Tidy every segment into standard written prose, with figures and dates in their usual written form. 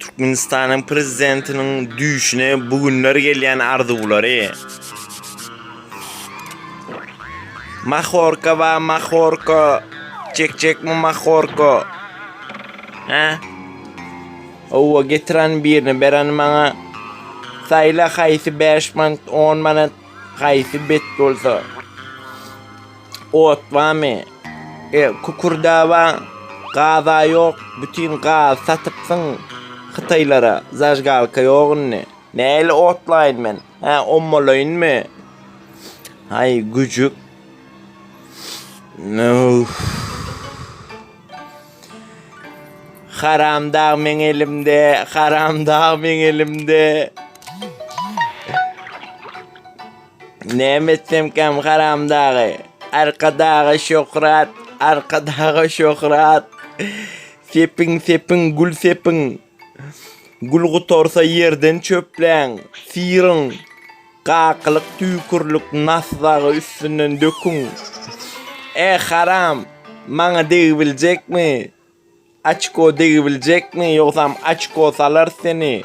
Türkmenistan'ın prezidentinin düşüşüne bugünler gelýän arzulary. Mahorka va mahorka. Çek mi mahorka? Ha? Owa getiren birini beren maňa sayla haýsy 5 manat 10 manat haýsy bet bolsa. Ot vami. Kukurda va gaza yok. Bütün gaz satypsyň Xitaylara. Zajgalka ýogyny. Näle otlaýyn men? Ha, ommalaýynmy? Hay güjük. No. Haram dağ men elimde, haram dağ men elimde. Nemetsem kam haram dağı. Arka dağı şöhret, arka dağı şöhret. Sepin, gül sepin. Gül gutorsa yerden çöplen, sirin. Kakılık, tükürlük, nasdağı üstünden dökün. Haram, bana diyebilecek mi? Açko diyebilecek mi? Yoksa açko salar seni.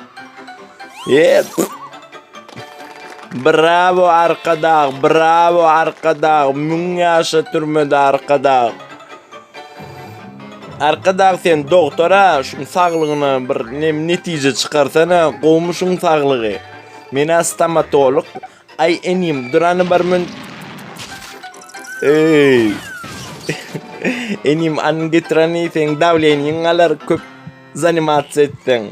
Bravo arkadaş, bravo arkadaş. Mün yaşa türmede arkadaş. Arkadaş sen doktora şun sağlığına bir netice çıkarsana. Kovmuşun sağlığı. Mena stomatolog. Ay enim duranı barmın. Enim an getirani sen davlenin alar köp zanimat etsen.